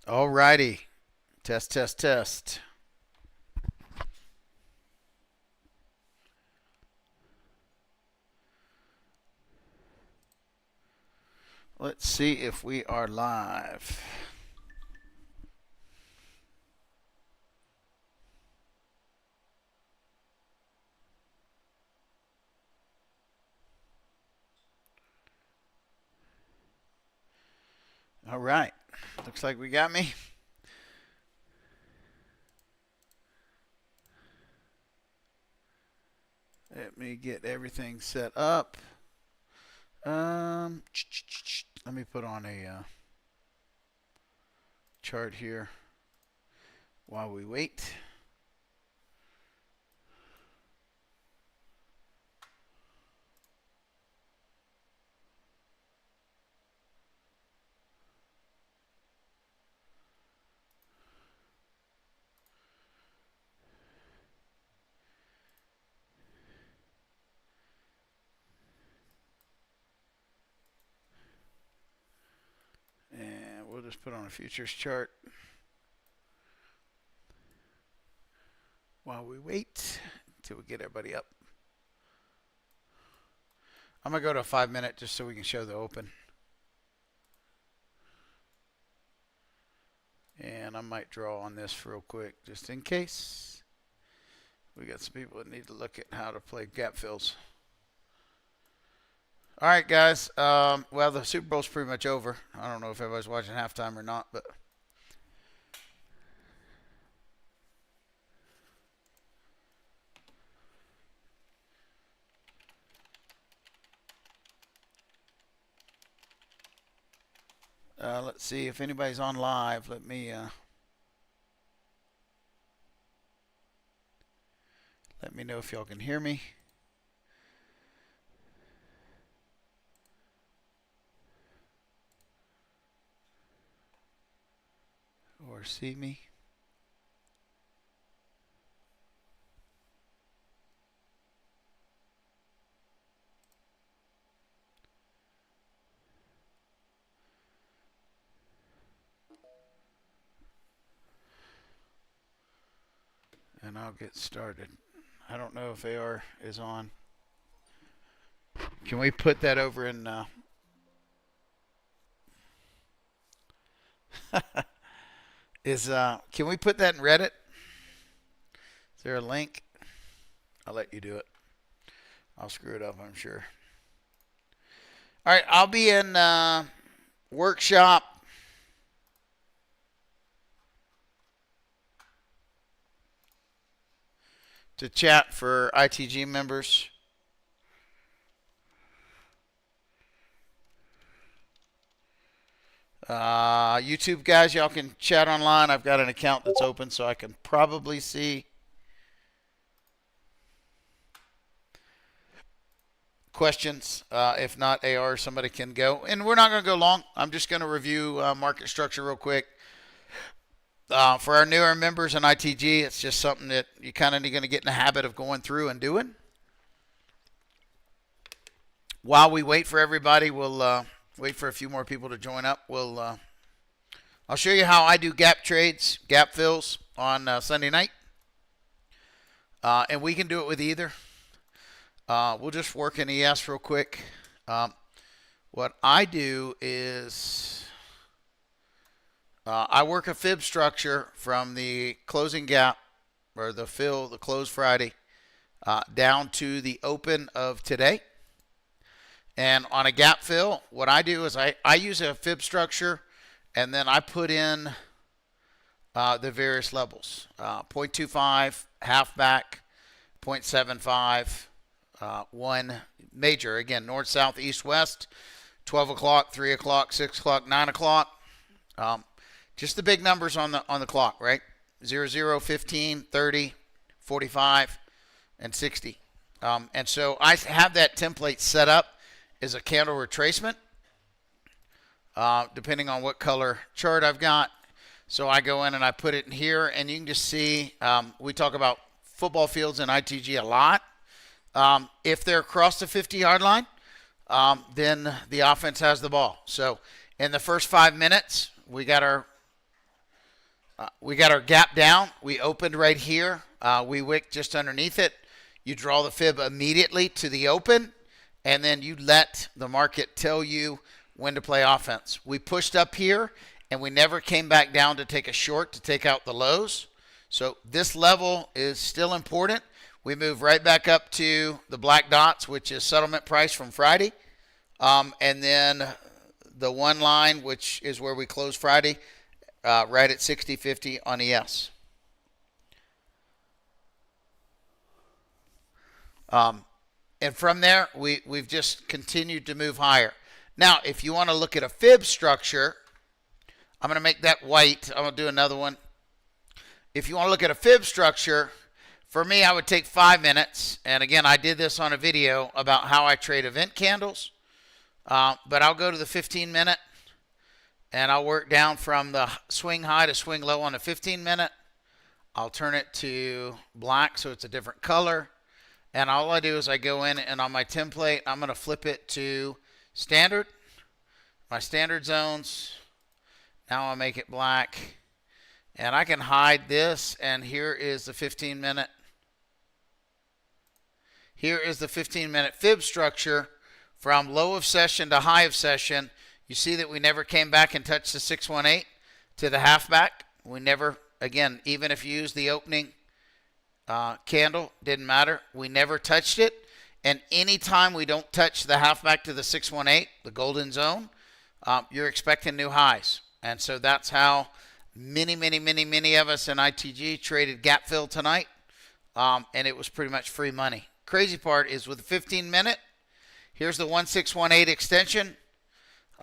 All righty. Test, test, test. Let's see if we are live. All right. Looks like we got me. Let me get everything set up. Let me put on a chart here while we wait. And we'll just put on a futures chart while we wait until we get everybody up. I'm going to go to a 5-minute just so we can show the open. And I might draw on this real quick just in case. We got some people that need to look at how to play gap fills. All right, guys. Well, the Super Bowl's pretty much over. I don't know if everybody's watching halftime or not, but let's see if anybody's on live. Let me know if y'all can hear me or see me. And I'll get started. I don't know if AR is on. Can we put that over in can we put that in Reddit? Is there a link? I'll let you do it. I'll screw it up, I'm sure. All right, I'll be in workshop to chat for ITG members. YouTube guys, y'all can chat online. I've got an account that's open, so I can probably see questions. If not, AR, somebody can go. And we're not going to go long. I'm just going to review market structure real quick. For our newer members in ITG, it's just something that you kind of going to get in the habit of going through and doing. While we wait for everybody, we'll wait for a few more people to join up. I'll show you how I do gap trades, gap fills on Sunday night. And we can do it with either. We'll just work in ES real quick. What I do is I work a fib structure from the closing gap or the fill, the close Friday, down to the open of today. And on a gap fill, what I do is I use a fib structure, and then I put in the various levels. 0.25, half back, 0.75, 1 major. Again, north, south, east, west, 12 o'clock, 3 o'clock, 6 o'clock, 9 o'clock. Just the big numbers on the clock, right? 0, 0, 15, 30, 45, and 60. And so I have that template set up as a candle retracement, depending on what color chart I've got. So I go in and I put it in here, and you can just see we talk about football fields in ITG a lot. If they're across the 50-yard line, then the offense has the ball. So in the first 5 minutes, we got our We got our gap down. We opened right here. We wicked just underneath it. You draw the fib immediately to the open, and then you let the market tell you when to play offense. We pushed up here, and we never came back down to take a short to take out the lows. So this level is still important. We move right back up to the black dots, which is settlement price from Friday. And then the one line, which is where we close Friday, right at 60.50 on ES. And from there, we've just continued to move higher. Now, if you want to look at a fib structure, I'm going to make that white. I'm going to do another one. If you want to look at a fib structure, for me, I would take 5 minutes. And again, I did this on a video about how I trade event candles. But I'll go to the 15-minute, and I'll work down from the swing high to swing low on the 15-minute. I'll turn it to black so it's a different color. And all I do is I go in, and on my template, I'm going to flip it to standard, my standard zones. Now I'll make it black. And I can hide this, and here is the 15-minute. Here is the 15-minute fib structure from low of session to high of session. You see that we never came back and touched the 618 to the halfback. We never, again, even if you use the opening candle, didn't matter. We never touched it. And anytime we don't touch the halfback to the 618, the golden zone, you're expecting new highs. And so that's how many of us in ITG traded gap fill tonight. And it was pretty much free money. Crazy part is with the 15-minute, here's the 1618 extension.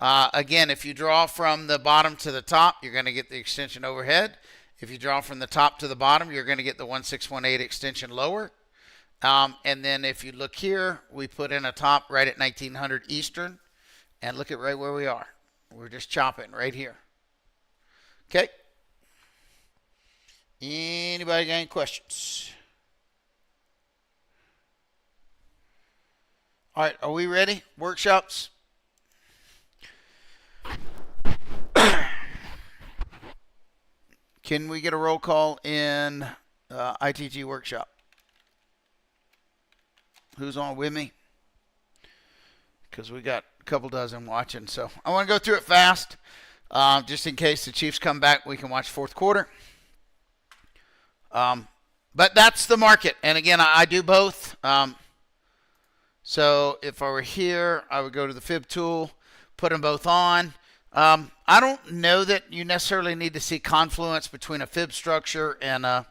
Again, if you draw from the bottom to the top, you're going to get the extension overhead. If you draw from the top to the bottom, you're going to get the 1618 extension lower. And then if you look here, we put in a top right at 1900 Eastern. And look at right where we are. We're just chopping right here. Okay. Anybody got any questions? All right, are we ready? Workshops? Can we get a roll call in ITG workshop? Who's on with me? Because we got a couple dozen watching. So I want to go through it fast. Just in case the Chiefs come back, we can watch fourth quarter. But that's the market. And again, I do both. So if I were here, I would go to the fib tool, put them both on. I don't know that you necessarily need to see confluence between a fib structure and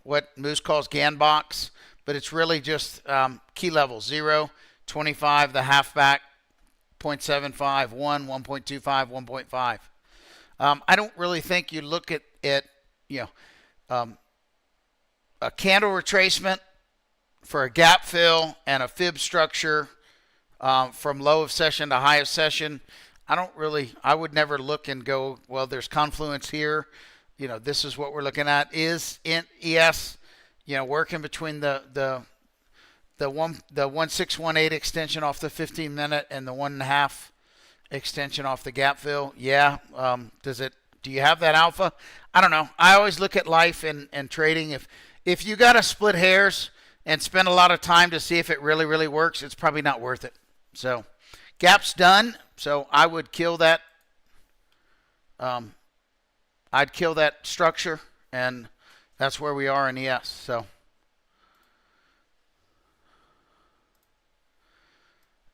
what Moose calls GAN box, but it's really just key levels: 0, 25, the halfback, 0.75, 1, 1.25, 1.5. I don't really think you look at a candle retracement for a gap fill and a fib structure from low of session to high of session. I would never look and go, well, there's confluence here. This is what we're looking at. Is in ES, working between the 1618 extension off the 15-minute and the 1.5 extension off the gap fill. Yeah. Do you have that alpha? I don't know. I always look at life and trading. If you got to split hairs and spend a lot of time to see if it really works, it's probably not worth it. So gap's done. So I would kill that. I'd kill that structure, and that's where we are in ES. So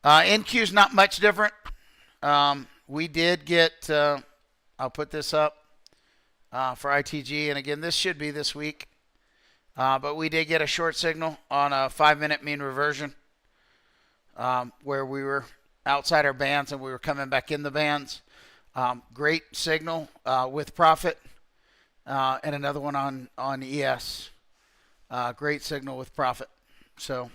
NQ's not much different. We did get, I'll put this up for ITG, and again, this should be this week. But we did get a short signal on a 5-minute mean reversion where we were outside our bands and we were coming back in the bands. Great signal with profit, and another one on ES. Great signal with profit. So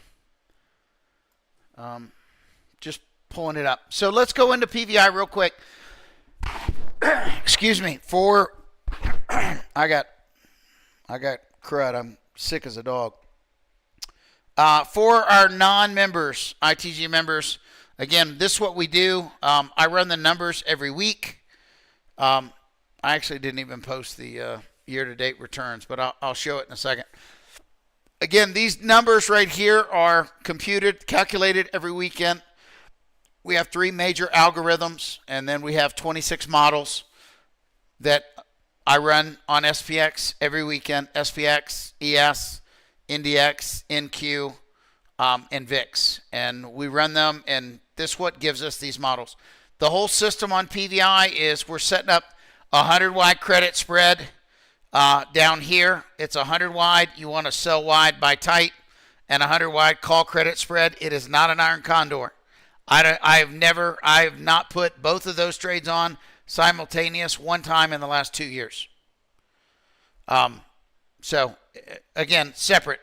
just pulling it up. So let's go into PVI real quick. Excuse me. I got crud. I'm sick as a dog. For our non-members, ITG members, again, this is what we do. I run the numbers every week. I I actually didn't even post the year-to-date returns, but I'll show it in a second. Again, these numbers right here are calculated every weekend. We have 3 major algorithms, and then we have 26 models that I run on SPX every weekend. SPX, ES, IndieX, NQ, and VIX. And we run them, and this is what gives us these models. The whole system on PVI is we're setting up a 100-wide credit spread. Down here, it's 100 wide. You want to sell wide, buy tight, and 100 wide call credit spread. It is not an iron condor. I have not put both of those trades on simultaneous one time in the last 2 years. So again, separate.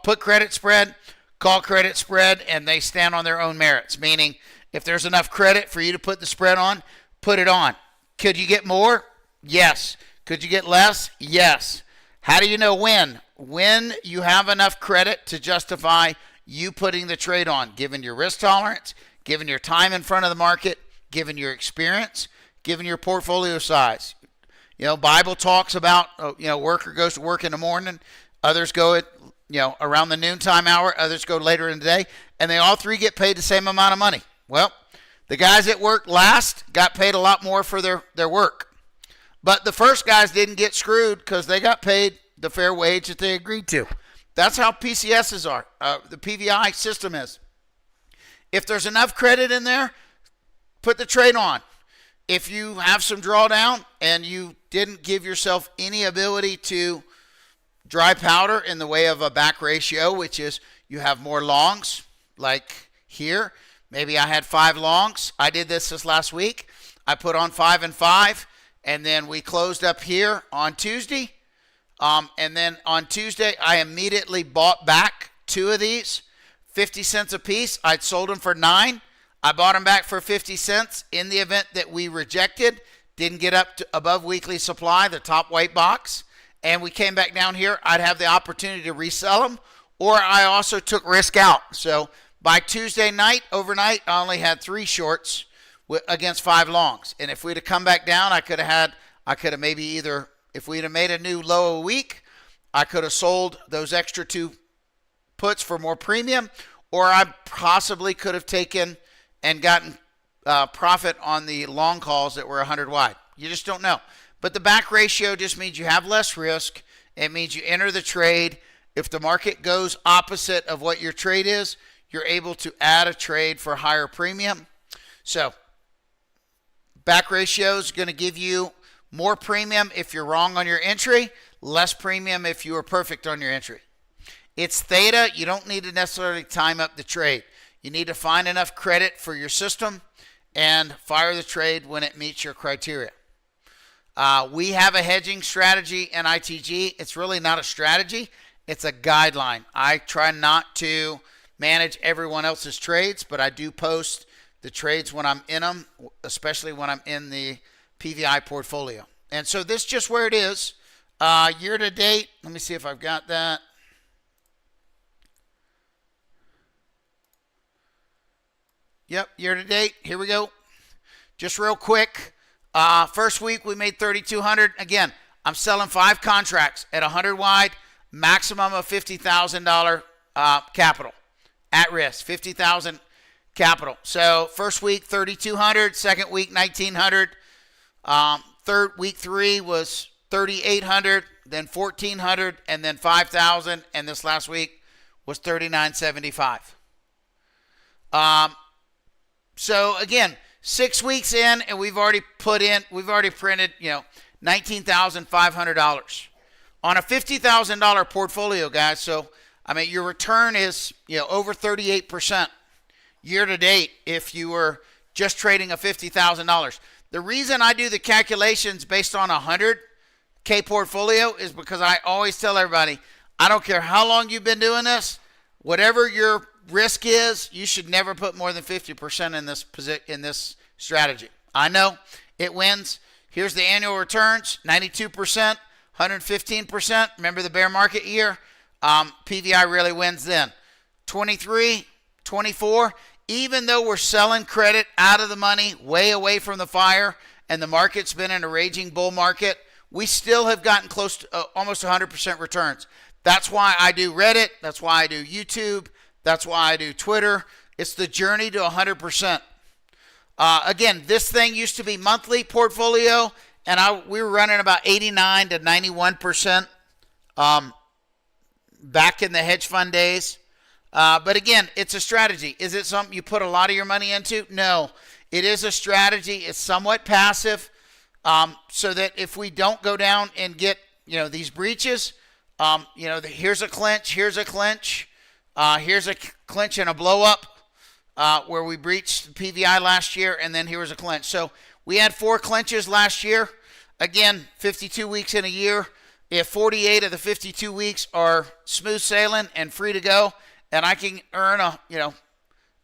Put credit spread, call credit spread, and they stand on their own merits. Meaning, if there's enough credit for you to put the spread on, put it on. Could you get more? Yes. Could you get less? Yes. How do you know when? When you have enough credit to justify you putting the trade on, given your risk tolerance, given your time in front of the market, given your experience, given your portfolio size. Bible talks about, worker goes to work in the morning, others go at, around the noontime hour, others go later in the day, and they all 3 get paid the same amount of money. Well, the guys that worked last got paid a lot more for their work. But the first guys didn't get screwed because they got paid the fair wage that they agreed to. That's how PCSs are. The PVI system is. If there's enough credit in there, put the trade on. If you have some drawdown and you didn't give yourself any ability to dry powder in the way of a back ratio, which is you have more longs, like here. Maybe I had 5 longs. I did this last week. I put on 5 and 5. And then we closed up here on Tuesday. And then on Tuesday, I immediately bought back 2 of these, 50 cents a piece. I'd sold them for 9. I bought them back for 50 cents in the event that we rejected, didn't get up to above weekly supply, the top white box, and we came back down here. I'd have the opportunity to resell them, or I also took risk out. So by Tuesday night, overnight, I only had 3 shorts against 5 longs. And if we'd have come back down, I could have maybe either, if we'd have made a new low a week, I could have sold those extra 2 puts for more premium, or I possibly could have taken and gotten profit on the long calls that were 100 wide. You just don't know. But the back ratio just means you have less risk. It means you enter the trade. If the market goes opposite of what your trade is, you're able to add a trade for higher premium. So back ratio is going to give you more premium if you're wrong on your entry, less premium if you are perfect on your entry. It's theta. You don't need to necessarily time up the trade. You need to find enough credit for your system and fire the trade when it meets your criteria. We have a hedging strategy in ITG. It's really not a strategy. It's a guideline. I try not to manage everyone else's trades, but I do post the trades when I'm in them, especially when I'm in the PVI portfolio. And so this is just where it is. Year to date, let me see if I've got that. Yep, year to date, here we go. Just real quick, first week we made $3,200. Again, I'm selling 5 contracts at 100 wide, maximum of $50,000 capital at risk, 50,000 capital. So first week, 3,200. Second week, 1,900. Week 3 was 3,800, then 1,400, and then 5,000. And this last week was 3,975. So again, 6 weeks in, and we've already printed, $19,500 on a $50,000 portfolio, guys. So I mean, your return is over 38% year to date if you were just trading a $50,000. The reason I do the calculations based on a 100K portfolio is because I always tell everybody, I don't care how long you've been doing this, whatever your risk is, you should never put more than 50% in this strategy. I know it wins. Here's the annual returns, 92%, 115%. Remember the bear market year? PVI really wins then. 23, 24, even though we're selling credit out of the money, way away from the fire, and the market's been in a raging bull market, we still have gotten close to almost 100% returns. That's why I do Reddit. That's why I do YouTube. That's why I do Twitter. It's the journey to 100%. Again, this thing used to be monthly portfolio, and we were running about 89 to 91% back in the hedge fund days. But again, it's a strategy. Is it something you put a lot of your money into? No. It is a strategy. It's somewhat passive, so that if we don't go down and get these breaches, here's a clinch, here's a clinch, here's a clinch and a blow up where we breached the PVI last year, and then here was a clinch. So we had 4 clinches last year. Again, 52 weeks in a year. If 48 of the 52 weeks are smooth sailing and free to go, and I can earn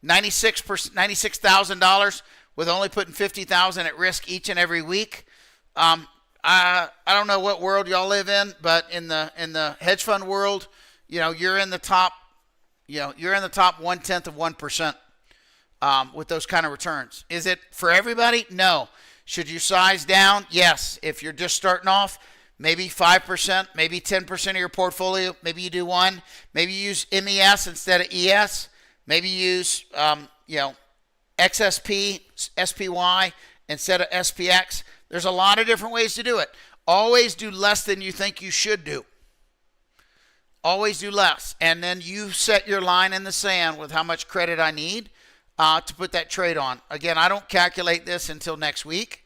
$96,000 with only putting $50,000 at risk each and every week. I don't know what world y'all live in, but in the hedge fund world, you're in the top, you're in the top 1/10 of 1% with those kind of returns. Is it for everybody? No. Should you size down? Yes. If you're just starting off, maybe 5%, maybe 10% of your portfolio. Maybe you do one. Maybe you use MES instead of ES. Maybe you use, XSP, SPY instead of SPX. There's a lot of different ways to do it. Always do less than you think you should do. Always do less. And then you set your line in the sand with how much credit I need to put that trade on. Again, I don't calculate this until next week,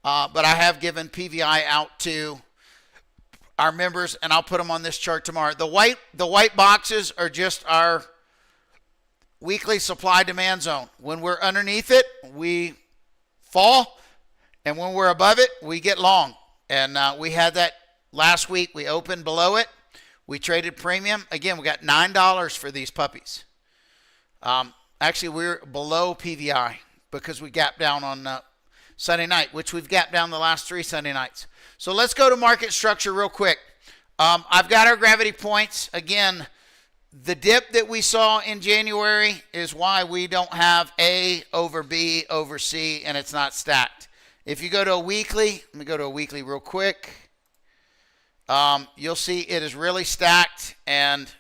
but I have given PVI out to our members, and I'll put them on this chart tomorrow. The white boxes are just our weekly supply demand zone. When we're underneath it, we fall, and when we're above it, we get long. And we had that last week. We opened below it. We traded premium. Again, we got $9 for these puppies. Actually, we're below PVI because we gapped down on Sunday night, which we've gapped down the last 3 Sunday nights. So let's go to market structure real quick. I've got our gravity points. Again, the dip that we saw in January is why we don't have A over B over C, and it's not stacked. If you go to a weekly, let me go to a weekly real quick. You'll see it is really stacked. And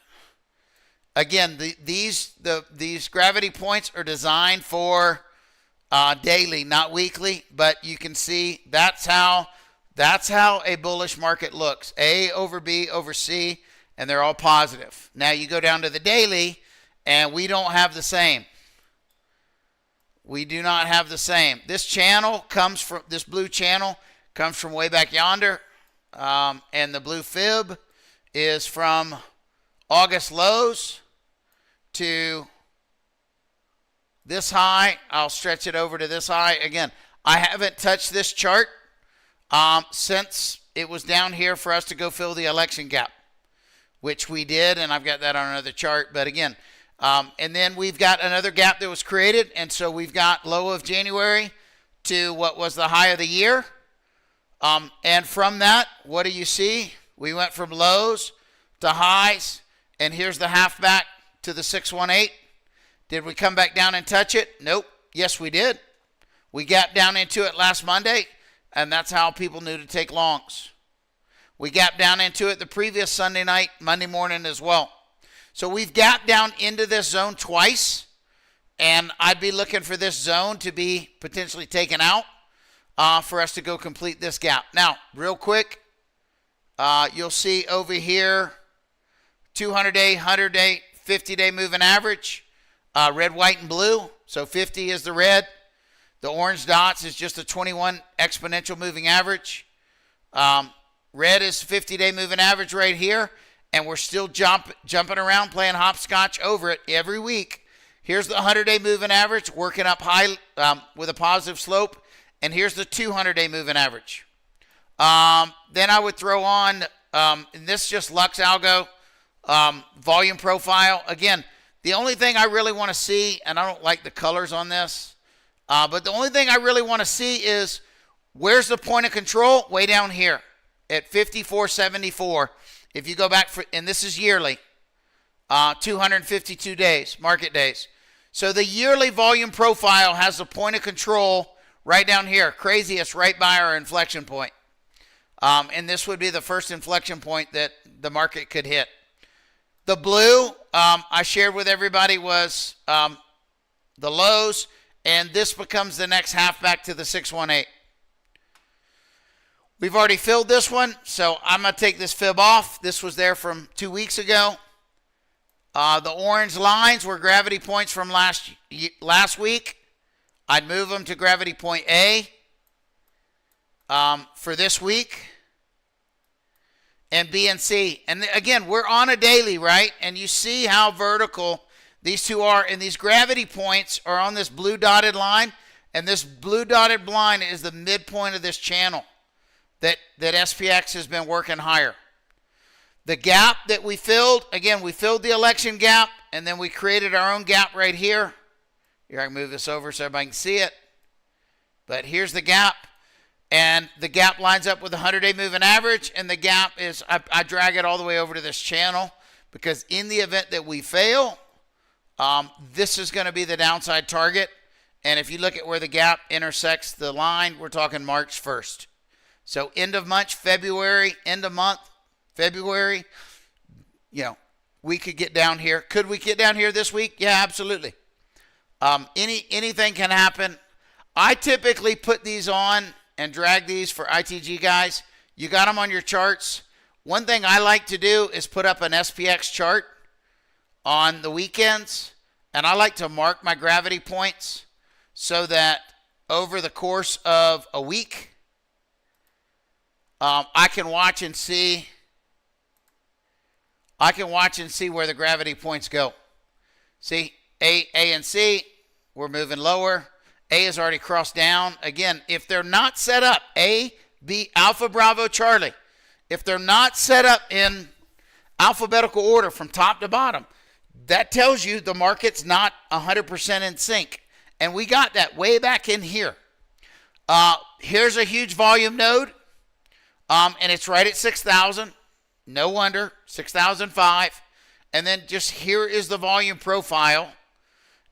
again, these gravity points are designed for daily, not weekly. But you can see that's how a bullish market looks. A over B over C, and they're all positive. Now you go down to the daily, and we don't have the same. We do not have the same. This channel comes from, this blue channel comes from way back yonder. And the blue fib is from August lows to this high. I'll stretch it over to this high. Again, I haven't touched this chart since it was down here for us to go fill the election gap, which we did, and I've got that on another chart. But again, and then we've got another gap that was created, and so we've got low of January to what was the high of the year. And from that, what do you see? We went from lows to highs, and here's the half back to the 618. Did we come back down and touch it? Nope. Yes, we did. We gapped down into it last Monday, and that's how people knew to take longs. We gapped down into it the previous Sunday night, Monday morning as well. So we've gapped down into this zone twice, and I'd be looking for this zone to be potentially taken out for us to go complete this gap. Now, real quick, you'll see over here 200-day, 100-day, 50-day moving average, red, white, and blue. So 50 is the red. The orange dots is just a 21 exponential moving average. Red is 50-day moving average right here, and we're still jumping around playing hopscotch over it every week. Here's the 100-day moving average working up high with a positive slope, and here's the 200-day moving average. Then I would throw on, and this is just Lux Algo volume profile. Again, the only thing I really want to see, and I don't like the colors on this, but the only thing I really want to see is where's the point of control? Way down here at 54.74. If you go back, and this is yearly, 252 days, market days. So the yearly volume profile has a point of control right down here, craziest, right by our inflection point. And this would be the first inflection point that the market could hit. The blue I shared with everybody was the lows, and this becomes the next half back to the 618. We've already filled this one, so I'm going to take this fib off. This was there from 2 weeks ago. The orange lines were gravity points from last week. I'd move them to gravity point A for this week. And B and C. And again, we're on a daily, right? And you see how vertical these two are. And these gravity points are on this blue dotted line. And this blue dotted line is the midpoint of this channel that SPX has been working higher. The gap that we filled, again, we filled the election gap, and then we created our own gap right here. Here, I can move this over so everybody can see it. But here's the gap. And the gap lines up with the 100-day moving average, and the gap is, I drag it all the way over to this channel, because in the event that we fail, this is going to be the downside target. And if you look at where the gap intersects the line, we're talking March 1st. So end of month, February, end of month, February, you know, we could get down here. Could we get down here this week? Yeah, absolutely. Anything can happen. I typically put these on and drag these for ITG guys. You got them on your charts. One thing I like to do is put up an SPX chart on the weekends, and I like to mark my gravity points so that over the course of a week, I can watch and see where the gravity points go. See, A and C, we're moving lower. A is already crossed down. Again, if they're not set up, A, B, Alpha, Bravo, Charlie, if they're not set up in alphabetical order from top to bottom, that tells you the market's not 100% in sync. And we got that way back in here. Here's a huge volume node. And it's right at 6,000. No wonder, 6,005. And then just here is the volume profile.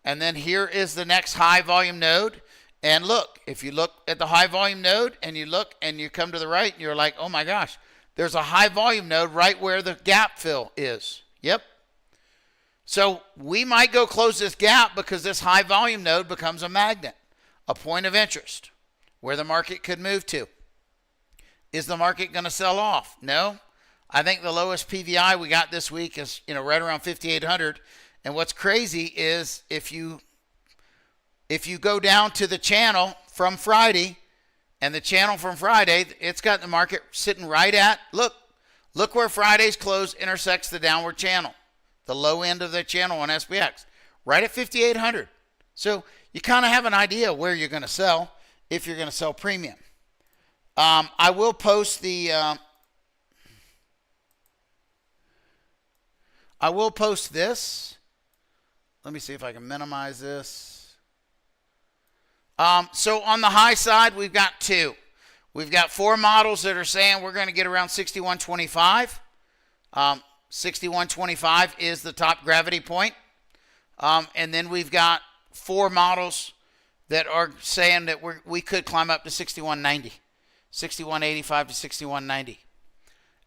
And then here is the next high volume node. And look, if you look at the high volume node and you look and you come to the right, and you're like, oh my gosh, there's a high volume node right where the gap fill is. Yep. So we might go close this gap because this high volume node becomes a magnet, a point of interest where the market could move to. Is the market going to sell off? No. I think the lowest PVI we got this week is, right around 5,800. And what's crazy is if you go down to the channel from Friday, and the channel from Friday, it's got the market sitting right at, look where Friday's close intersects the downward channel, the low end of the channel on SPX, right at 5,800. So you kind of have an idea where you're going to sell if you're going to sell premium. I will post the this. Let me see if I can minimize this. So on the high side, we've got two. We've got 4 models that are saying we're going to get around 6125. 6125 is the top gravity point. And then we've got 4 models that are saying that we could climb up to 6190. 6185 to 6190.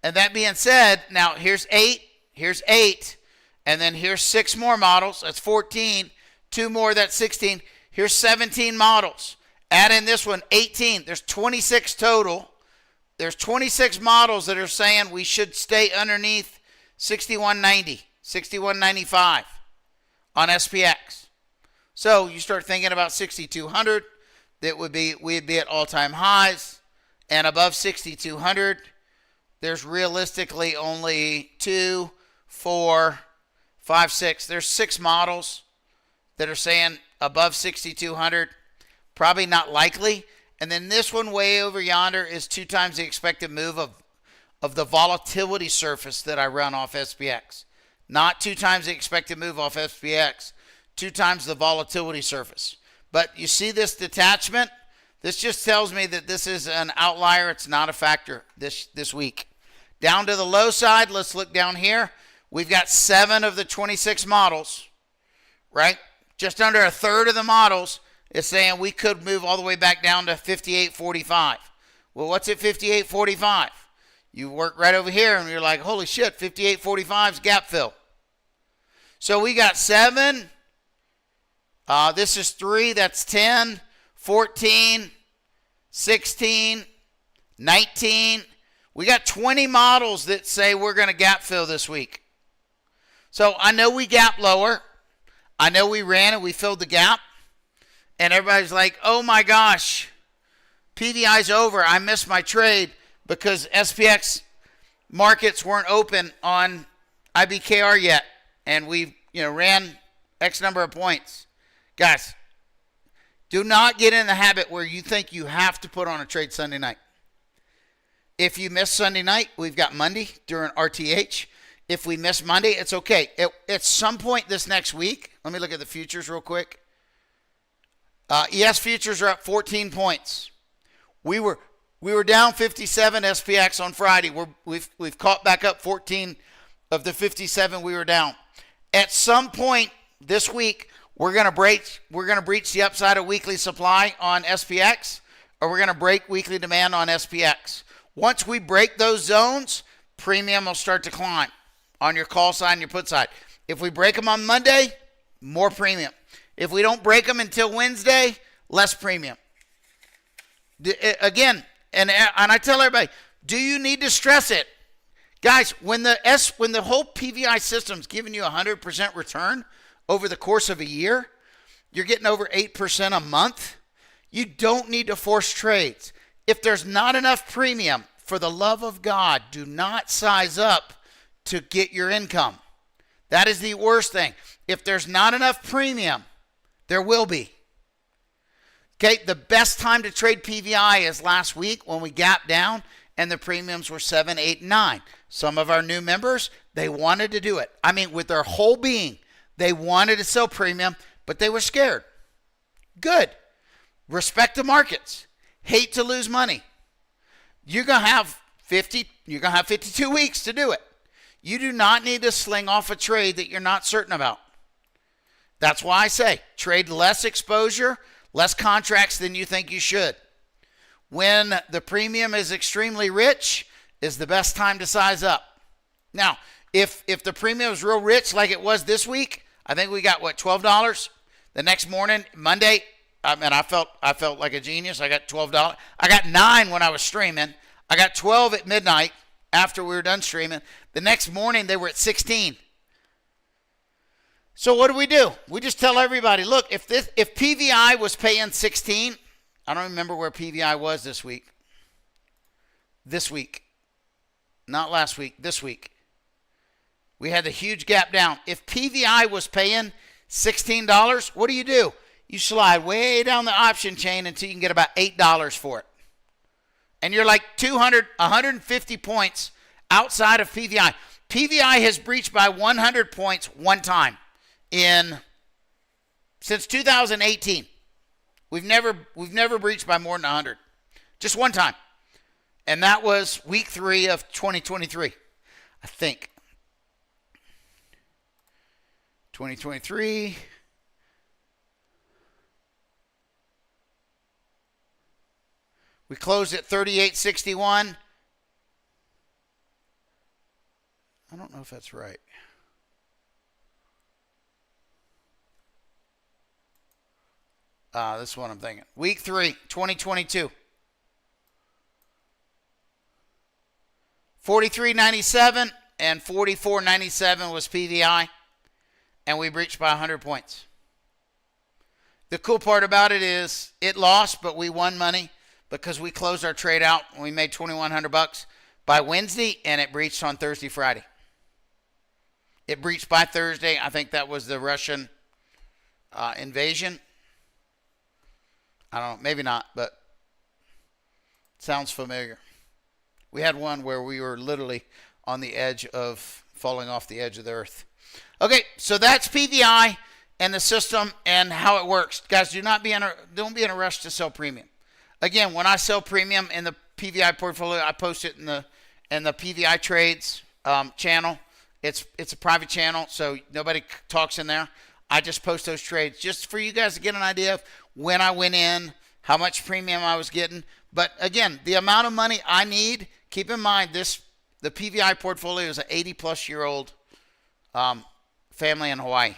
And that being said, now here's 8, and then here's 6 more models. That's 14. 2 more, that's 16. Here's 17 models. Add in this one, 18. There's 26 total. There's 26 models that are saying we should stay underneath 6190, 6195 on SPX. So you start thinking about 6,200. We'd be at all-time highs. And above 6,200, there's realistically only 2, 4, 5, 6. There's 6 models that are saying above 6,200. Probably not likely. And then this one way over yonder is 2 times the expected move of the volatility surface that I run off SPX. Not 2 times the expected move off SPX. 2 times the volatility surface. But you see this detachment? This just tells me that this is an outlier. It's not a factor this week. Down to the low side, let's look down here. We've got 7 of the 26 models, right? Just under a third of the models It's saying we could move all the way back down to 58.45. Well, what's at 58.45? You work right over here and you're like, holy shit, 58.45 is gap fill. So we got 7. This is 3. That's 10, 14, 16, 19. We got 20 models that say we're going to gap fill this week. So I know we gap lower. I know we ran and we filled the gap. And everybody's like, oh my gosh, PVI's over. I missed my trade because SPX markets weren't open on IBKR yet. And we ran X number of points. Guys, do not get in the habit where you think you have to put on a trade Sunday night. If you miss Sunday night, we've got Monday during RTH. If we miss Monday, it's okay. At some point this next week, let me look at the futures real quick. ES futures are up 14 points. We were down 57 SPX on Friday. We've caught back up 14 of the 57 we were down. At some point this week, we're going to breach the upside of weekly supply on SPX, or we're going to break weekly demand on SPX. Once we break those zones, premium will start to climb on your call side and your put side. If we break them on Monday, more premium. If we don't break them until Wednesday, less premium. Again, and I tell everybody, do you need to stress it? Guys, when the whole PVI system's giving you 100% return over the course of a year, you're getting over 8% a month. You don't need to force trades. If there's not enough premium, for the love of God, do not size up to get your income. That is the worst thing. If there's not enough premium, there will be. Okay, the best time to trade PVI is last week when we gapped down and the premiums were 7, 8, 9. Some of our new members, they wanted to do it. I mean, with their whole being, they wanted to sell premium, but they were scared. Good. Respect the markets. Hate to lose money. You're going to have 52 weeks to do it. You do not need to sling off a trade that you're not certain about. That's why I say trade less exposure, less contracts than you think you should. When the premium is extremely rich is the best time to size up. Now, if the premium is real rich like it was this week, I think we got, $12? The next morning, Monday, I mean, I felt like a genius. I got $12. I got 9 when I was streaming. I got 12 at midnight after we were done streaming. The next morning, they were at 16. So what do? We just tell everybody, look, if PVI was paying 16, I don't remember where PVI was this week. This week. Not last week, this week. We had the huge gap down. If PVI was paying $16, what do? You slide way down the option chain until you can get about $8 for it. And you're like 150 points outside of PVI. PVI has breached by 100 points one time since 2018. We've never breached by more than 100. Just one time. And that was week 3 of 2023, I think. 2023. We closed at 38.61. I don't know if that's right. This is what I'm thinking. Week 3, 2022. 43.97 and 44.97 was PVI, and we breached by 100 points. The cool part about it is it lost, but we won money because we closed our trade out and we made $2,100 by Wednesday, and it breached on Thursday, Friday. It breached by Thursday. I think that was the Russian invasion. I don't know, maybe not, but it sounds familiar. We had one where we were literally on the edge of falling off the edge of the earth. Okay, so that's PVI and the system and how it works. Guys, don't be in a rush to sell premium. Again, when I sell premium in the PVI portfolio, I post it in the PVI trades channel. It's a private channel, so nobody talks in there. I just post those trades just for you guys to get an idea of when I went in, how much premium I was getting. But again, the amount of money I need, keep in mind the PVI portfolio is an 80-plus-year-old family in Hawaii.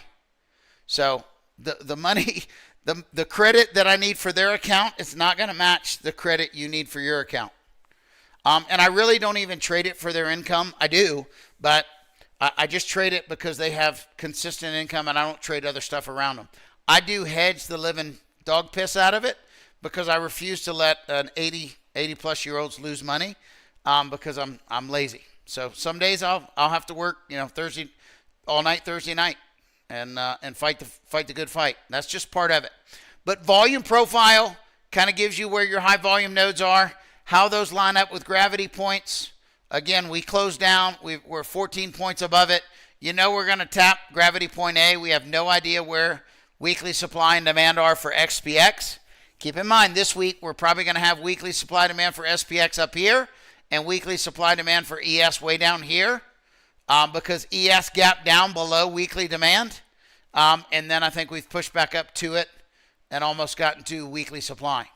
So the money, the credit that I need for their account is not going to match the credit you need for your account. And I really don't even trade it for their income. I do, but I just trade it because they have consistent income and I don't trade other stuff around them. I do hedge the living dog piss out of it because I refuse to let an 80-plus-year-olds lose money because I'm lazy. So some days I'll have to work, all night Thursday night and fight the good fight. That's just part of it. But volume profile kind of gives you where your high volume nodes are, how those line up with gravity points. Again, we closed down. We're 14 points above it. We're going to tap gravity point A. We have no idea where weekly supply and demand are for SPX. Keep in mind, this week we're probably going to have weekly supply demand for SPX up here and weekly supply demand for ES way down here because ES gapped down below weekly demand. And then I think we've pushed back up to it and almost gotten to weekly supply.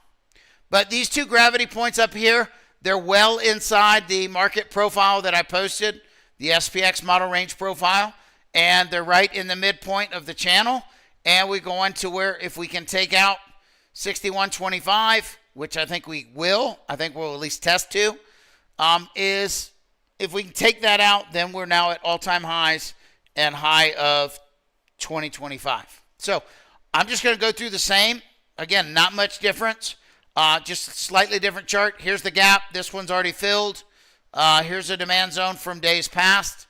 But these two gravity points up here, they're well inside the market profile that I posted, the SPX model range profile, and they're right in the midpoint of the channel. And we go into where if we can take out 61.25, which I think we will, I think we'll at least test to, is if we can take that out, then we're now at all-time highs and high of 2025. So I'm just going to go through the same. Again, not much difference. Just a slightly different chart. Here's the gap. This one's already filled. Here's a demand zone from days past.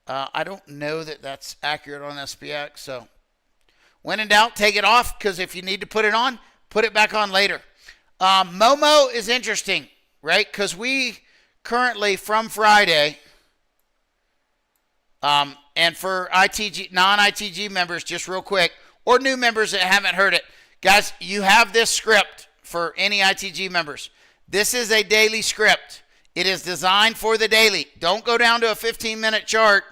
I don't know that that's accurate on SPX. So when in doubt, take it off because if you need to put it on, put it back on later. Momo is interesting, right? Because we currently from Friday, and for non-ITG members, just real quick, or new members that haven't heard it, guys, you have this script. For any ITG members, this is a daily script. It is designed for the daily. Don't go down to a 15-minute chart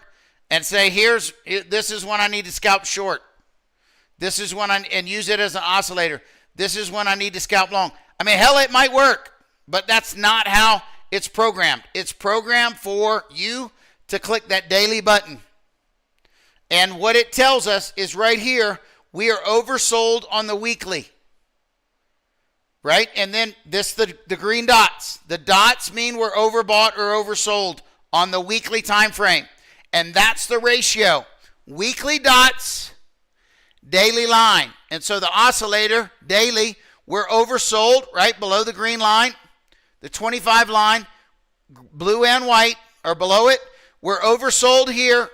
and say, this is when I need to scalp short. This is when and use it as an oscillator. This is when I need to scalp long. I mean, hell, it might work, but that's not how it's programmed. It's programmed for you to click that daily button. And what it tells us is right here, we are oversold on the weekly. Right? And then the green dots. The dots mean we're overbought or oversold on the weekly time frame. And that's the ratio. Weekly dots, daily line. And so the oscillator, daily, we're oversold right below the green line. The 25 line, blue and white, are below it. We're oversold here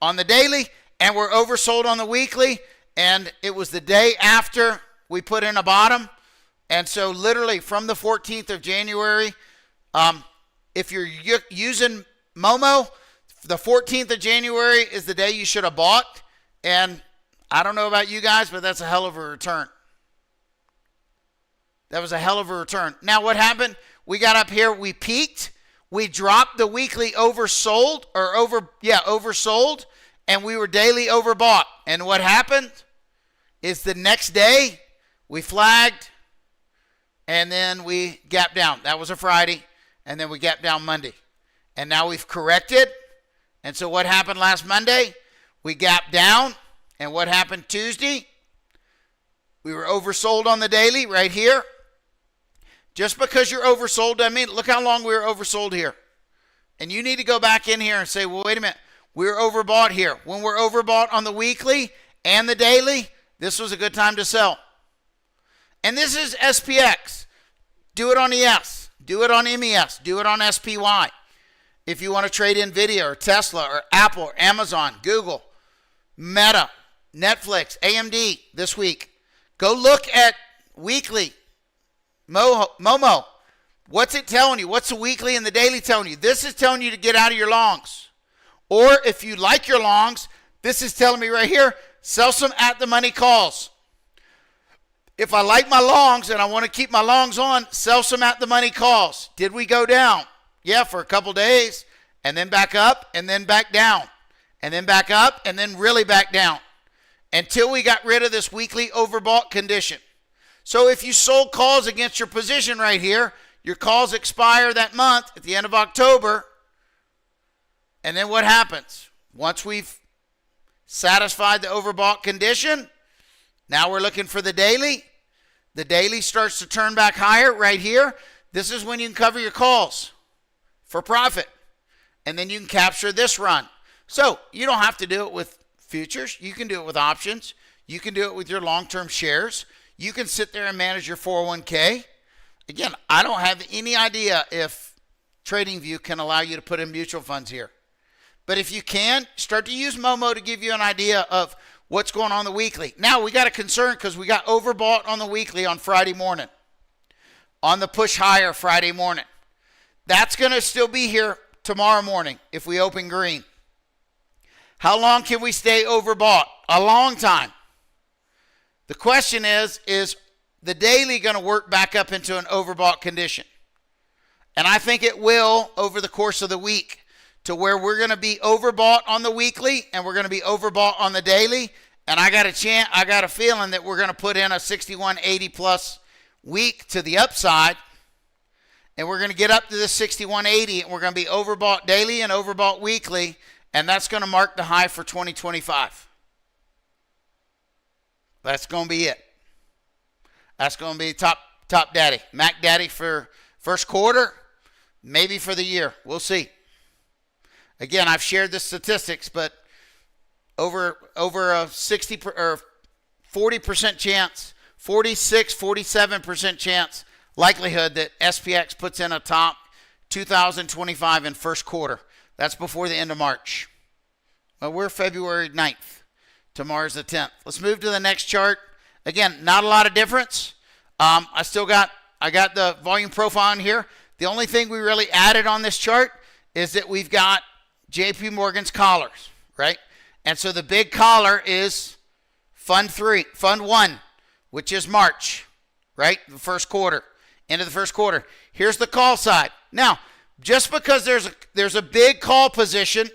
on the daily, and we're oversold on the weekly. And it was the day after we put in a bottom. And so literally from the 14th of January, if you're using Momo, the 14th of January is the day you should have bought. And I don't know about you guys, but that's a hell of a return. That was a hell of a return. Now what happened? We got up here, we peaked. We dropped the weekly oversold, oversold, and we were daily overbought. And what happened is the next day we flagged. And then we gapped down. That was a Friday. And then we gapped down Monday. And now we've corrected. And so what happened last Monday? We gapped down. And what happened Tuesday? We were oversold on the daily right here. Just because you're oversold doesn't mean, look how long we were oversold here. And you need to go back in here and say, well, wait a minute. We were overbought here. When we're overbought on the weekly and the daily, this was a good time to sell. And this is SPX. Do it on ES. Do it on MES. Do it on SPY. If you want to trade NVIDIA or Tesla or Apple or Amazon, Google, Meta, Netflix, AMD this week, go look at weekly Momo. What's it telling you? What's the weekly and the daily telling you? This is telling you to get out of your longs. Or if you like your longs, this is telling me right here, sell some at the money calls. If I like my longs and I want to keep my longs on, sell some at the money calls. Did we go down? Yeah, for a couple days, and then back up, and then back down, and then back up, and then really back down until we got rid of this weekly overbought condition. So if you sold calls against your position right here, your calls expire that month at the end of October. And then what happens? Once we've satisfied the overbought condition, now we're looking for the daily. The daily starts to turn back higher right here. This is when you can cover your calls for profit. And then you can capture this run. So you don't have to do it with futures. You can do it with options. You can do it with your long-term shares. You can sit there and manage your 401k. Again, I don't have any idea if TradingView can allow you to put in mutual funds here. But if you can, start to use Momo to give you an idea of what's going on the weekly. Now, we got a concern because we got overbought on the weekly on Friday morning, on the push higher Friday morning. That's going to still be here tomorrow morning if we open green. How long can we stay overbought? A long time. The question is the daily going to work back up into an overbought condition? And I think it will over the course of the week, to where we're going to be overbought on the weekly and we're going to be overbought on the daily. And I got a feeling that we're going to put in a 61.80 plus week to the upside. And we're going to get up to this 61.80 and we're going to be overbought daily and overbought weekly. And that's going to mark the high for 2025. That's going to be it. That's going to be top daddy. Mac daddy for first quarter, maybe for the year. We'll see. Again, I've shared the statistics, but over a 60 or 40% chance, 46, 47% chance likelihood that SPX puts in a top 2025 in first quarter. That's before the end of March. Well, we're February 9th. Tomorrow's the 10th. Let's move to the next chart. Again, not a lot of difference. I got the volume profile in here. The only thing we really added on this chart is that we've got JP Morgan's collars, right? And so the big collar is Fund 1, which is March, right? The first quarter, end of the first quarter. Here's the call side. Now, just because there's a big call position,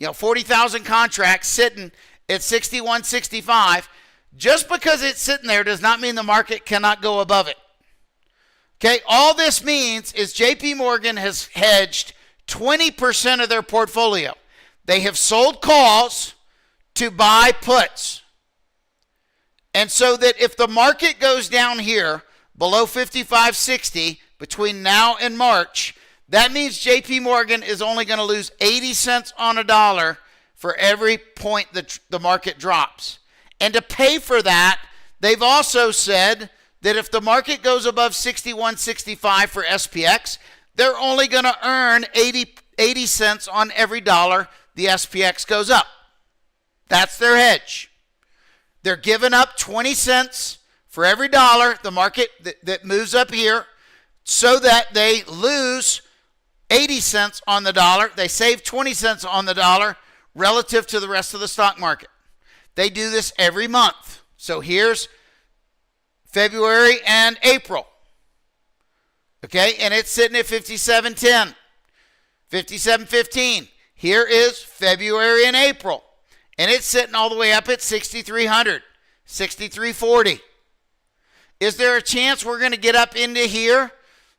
40,000 contracts sitting at 61.65, just because it's sitting there does not mean the market cannot go above it. Okay, all this means is JP Morgan has hedged 20% of their portfolio. They have sold calls to buy puts. And so that if the market goes down here below 55.60 between now and March, that means JP Morgan is only going to lose 80 cents on a dollar for every point that the market drops. And to pay for that, they've also said that if the market goes above 61.65 for SPX, they're only going to earn 80 cents on every dollar the SPX goes up. That's their hedge. They're giving up 20 cents for every dollar the market that moves up here, so that they lose 80 cents on the dollar. They save 20 cents on the dollar relative to the rest of the stock market. They do this every month. So here's February and April. Okay, and it's sitting at 57.10, 57.15. Here is February and April, and it's sitting all the way up at 6,300, 6,340. Is there a chance we're going to get up into here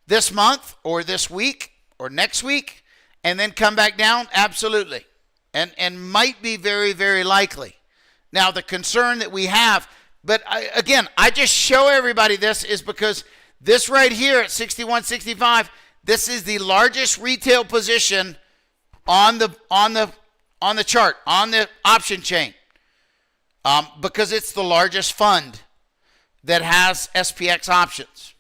this month or this week or next week and then come back down? Absolutely, and might be very, very likely. Now, the concern that we have, but I just show everybody this is because this right here at 61.65, this is the largest retail position on the chart, on the option chain, because it's the largest fund that has SPX options.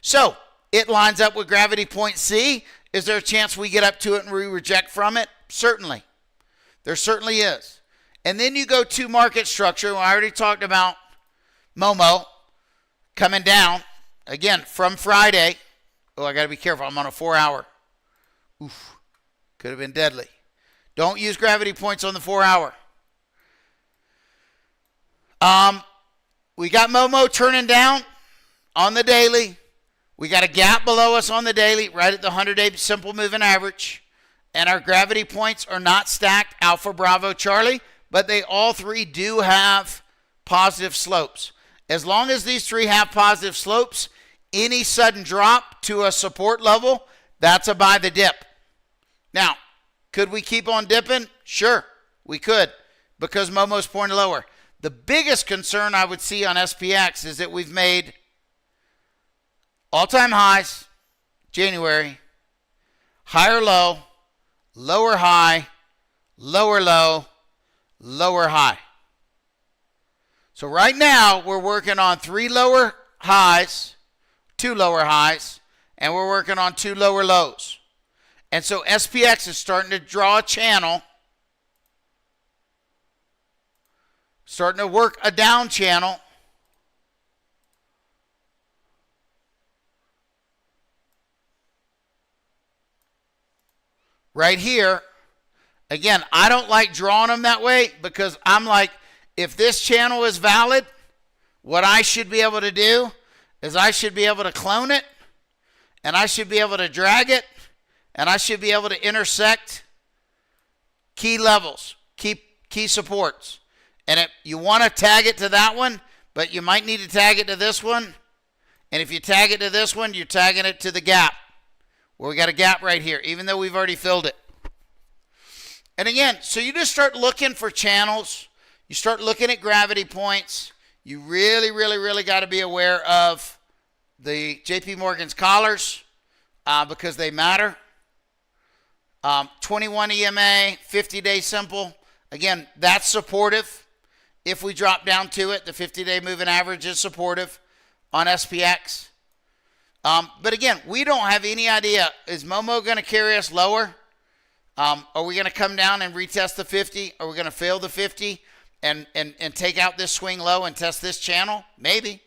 So it lines up with gravity point C. Is there a chance we get up to it and we reject from it? Certainly. There certainly is. And then you go to market structure. I already talked about Momo coming down. Again, from Friday. Oh, I got to be careful. I'm on a 4-hour. Oof. Could have been deadly. Don't use gravity points on the 4-hour. We got Momo turning down on the daily. We got a gap below us on the daily, right at the 100-day simple moving average. And our gravity points are not stacked Alpha, Bravo, Charlie, but they all three do have positive slopes. As long as these three have positive slopes, any sudden drop to a support level, that's a buy the dip. Now, could we keep on dipping? Sure, we could, because Momo's pointed lower. The biggest concern I would see on SPX is that we've made all-time highs, January, higher low, lower high, lower low, lower high. So right now, we're working on 3 lower highs, 2 lower highs, and we're working on 2 lower lows. And so SPX is starting to draw a channel, starting to work a down channel. Right here. Again, I don't like drawing them that way because I'm like, if this channel is valid, what I should be able to do is I should be able to clone it, and I should be able to drag it, and I should be able to intersect key levels, key supports. And you want to tag it to that one, but you might need to tag it to this one. And if you tag it to this one, you're tagging it to the gap. Well, we got a gap right here, even though we've already filled it. And again, so you just start looking for channels. You start looking at gravity points. You really, really, really got to be aware of the JP Morgan's collars because they matter. 21 EMA, 50-day simple. Again, that's supportive. If we drop down to it, the 50-day moving average is supportive on SPX. But again, we don't have any idea. Is Momo going to carry us lower? Are we going to come down and retest the 50? Are we going to fail the 50 and take out this swing low and test this channel? Maybe.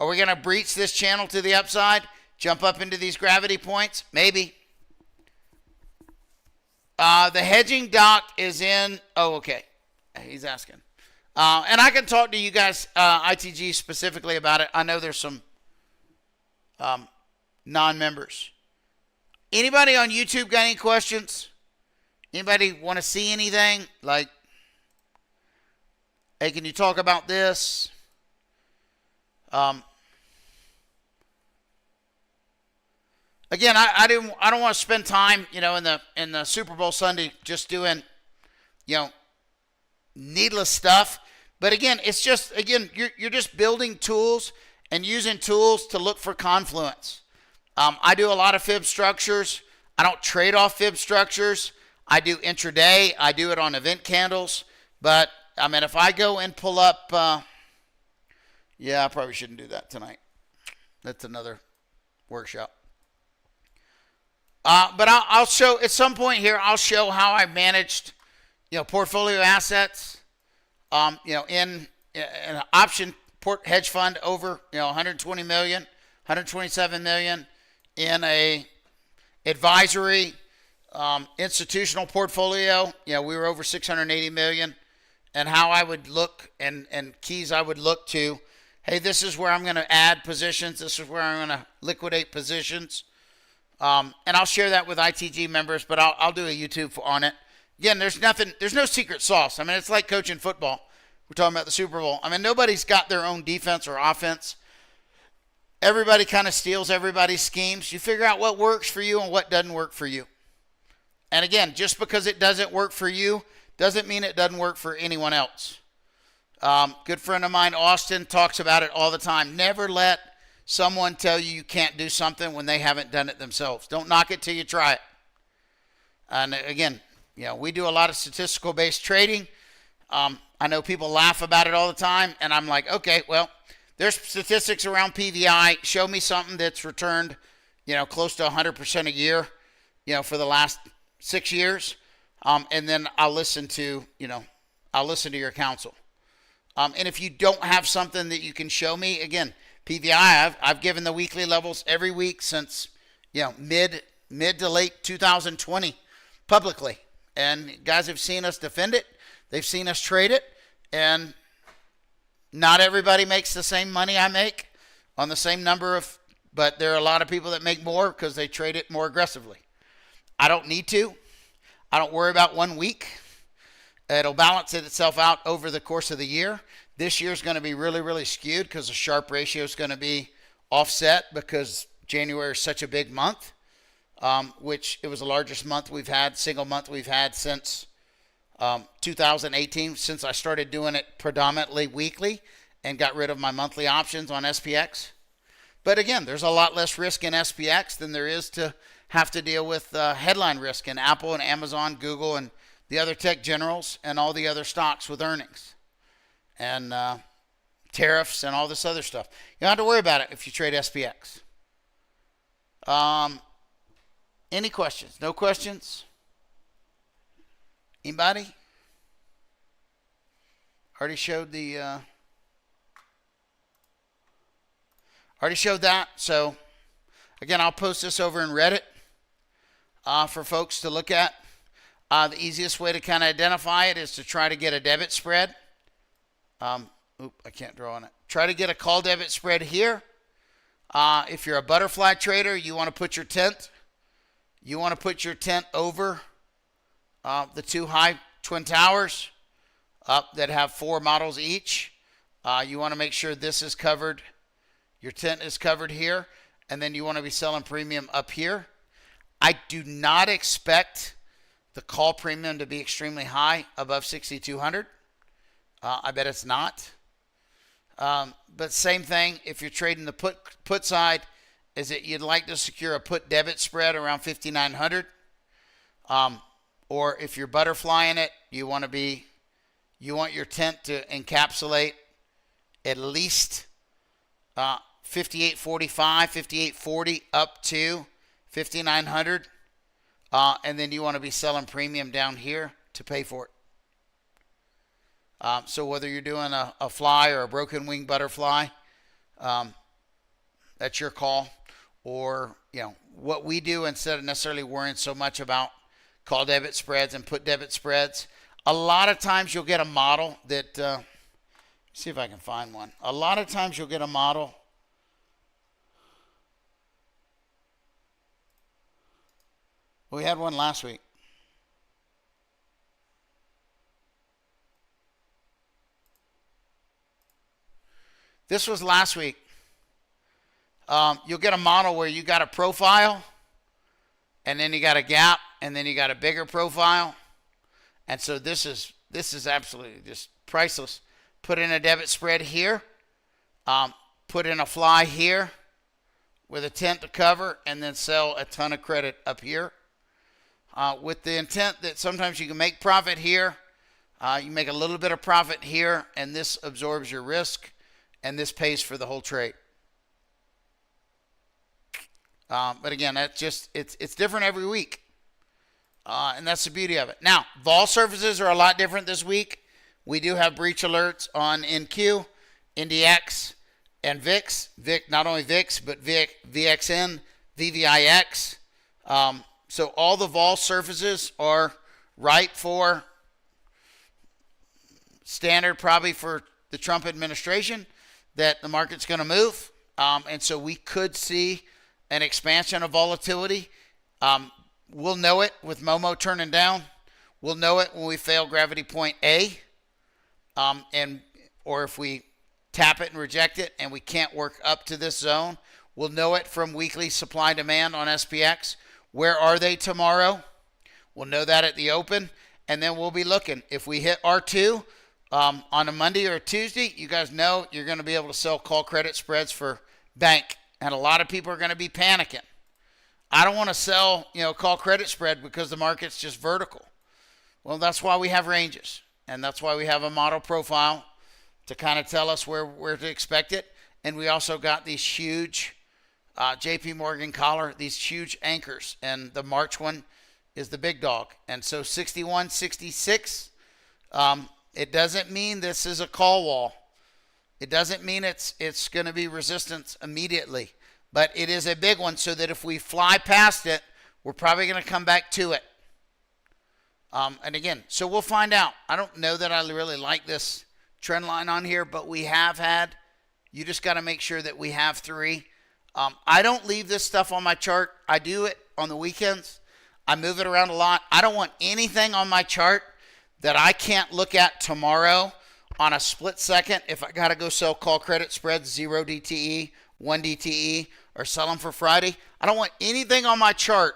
Are we going to breach this channel to the upside, jump up into these gravity points? Maybe. The hedging doc is in. Oh, okay. He's asking. And I can talk to you guys, ITG specifically about it. I know there's some non-members. Anybody on YouTube got any questions? Anybody want to see anything? Like, hey, can you talk about this? Again, I don't want to spend time, in the Super Bowl Sunday just doing, needless stuff. But again, it's just, you're just building tools and using tools to look for confluence. I do a lot of fib structures. I don't trade off fib structures. I do intraday. I do it on event candles. But, if I go and pull up, I probably shouldn't do that tonight. That's another workshop. But I'll show, at some point here, I'll show how I managed, portfolio assets, in an option hedge fund over, 120 million, 127 million in a advisory institutional portfolio. We were over 680 million, and how I would look and keys I would look to. Hey, this is where I'm going to add positions. This is where I'm going to liquidate positions. And I'll share that with ITG members, but I'll do a YouTube on it. Again, there's no secret sauce. It's like coaching football. We're talking about the Super Bowl. Nobody's got their own defense or offense. Everybody kind of steals everybody's schemes. You figure out what works for you and what doesn't work for you. And again, just because it doesn't work for you doesn't mean it doesn't work for anyone else. Good friend of mine, Austin, talks about it all the time. Never let someone tell you can't do something when they haven't done it themselves. Don't knock it till you try it. And again, we do a lot of statistical-based trading. I know people laugh about it all the time, and I'm like, okay, well, there's statistics around PVI. Show me something that's returned, close to 100% a year, for the last 6 years, and then I'll listen to your counsel. And if you don't have something that you can show me, again, PVI, I've given the weekly levels every week since, mid to late 2020 publicly. And guys have seen us defend it. They've seen us trade it. And not everybody makes the same money I make on the same number but there are a lot of people that make more because they trade it more aggressively. I don't need to. I don't worry about 1 week. It'll balance itself out over the course of the year. This year's going to be really, really skewed because the Sharpe ratio is going to be offset because January is such a big month, which it was the largest month we've had, single month we've had since 2018, since I started doing it predominantly weekly and got rid of my monthly options on SPX. But again, there's a lot less risk in SPX than there is to have to deal with headline risk in Apple and Amazon, Google, and the other tech generals and all the other stocks with earnings and tariffs and all this other stuff. You don't have to worry about it if you trade SPX. Any questions? No questions? Anybody? Already showed the already showed that. So again, I'll post this over in Reddit for folks to look at. The easiest way to kind of identify it is to try to get a debit spread. I can't draw on it. Try to get a call debit spread here. If you're a butterfly trader, you want to put your tent. You want to put your tent over the two high twin towers that have 4 models each. You want to make sure this is covered. Your tent is covered here. And then you want to be selling premium up here. I do not expect the call premium to be extremely high above 6,200. I bet it's not. But same thing, if you're trading the put side, is that you'd like to secure a put debit spread around 5,900. Or if you're butterflying it, you want your tent to encapsulate at least 5845, 5840 up to 5,900. And then you want to be selling premium down here to pay for it. So whether you're doing a fly or a broken wing butterfly, that's your call. Or, what we do instead of necessarily worrying so much about call debit spreads and put debit spreads, a lot of times you'll get a model that, see if I can find one. A lot of times you'll get a model. We had one last week. This was last week. You'll get a model where you got a profile, and then you got a gap, and then you got a bigger profile. And so this is absolutely just priceless. Put in a debit spread here. Put in a fly here with a tent to cover, and then sell a ton of credit up here. With the intent that sometimes you can make profit here. You make a little bit of profit here, and this absorbs your risk, and this pays for the whole trade. But again, that's just it's different every week, and that's the beauty of it. Now, vol surfaces are a lot different this week. We do have breach alerts on NQ, NDX, and VIX. Not only VIX, but VXN, VVIX. So all the vol surfaces are ripe for standard, probably for the Trump administration, that the market's going to move. And so we could see an expansion of volatility. We'll know it with Momo turning down. We'll know it when we fail gravity point A, or if we tap it and reject it and we can't work up to this zone. We'll know it from weekly supply demand on SPX. Where are they tomorrow? We'll know that at the open, and then we'll be looking. If we hit R2 on a Monday or a Tuesday, you guys know you're going to be able to sell call credit spreads for bank, and a lot of people are going to be panicking. I don't want to sell, call credit spread because the market's just vertical. Well, that's why we have ranges, and that's why we have a model profile to kind of tell us where to expect it. And we also got these huge JP Morgan collar, these huge anchors, and the March one is the big dog. And so 61, 66, it doesn't mean this is a call wall. It doesn't mean it's going to be resistance immediately, but it is a big one, so that if we fly past it, we're probably going to come back to it. And again, so we'll find out. I don't know that I really like this trend line on here, but we have had. You just got to make sure that we have 3. I don't leave this stuff on my chart. I do it on the weekends. I move it around a lot. I don't want anything on my chart that I can't look at tomorrow on a split second, if I got to go sell call credit spreads, 0 DTE, 1 DTE, or sell them for Friday, I don't want anything on my chart.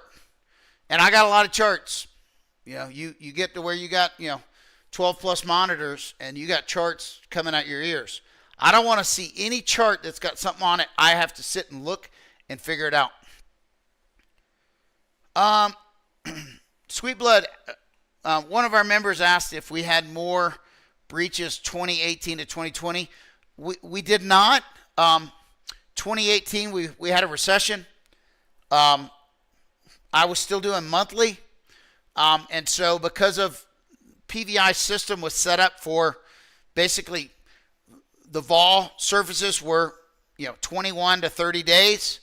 And I got a lot of charts. You get to where you got, 12 plus monitors and you got charts coming out your ears. I don't want to see any chart that's got something on it. I have to sit and look and figure it out. Sweet Blood, one of our members asked if we had more breaches 2018 to 2020. We did not. 2018, we had a recession. I was still doing monthly. And so because of PVI system was set up for basically the vol surfaces were, 21 to 30 days.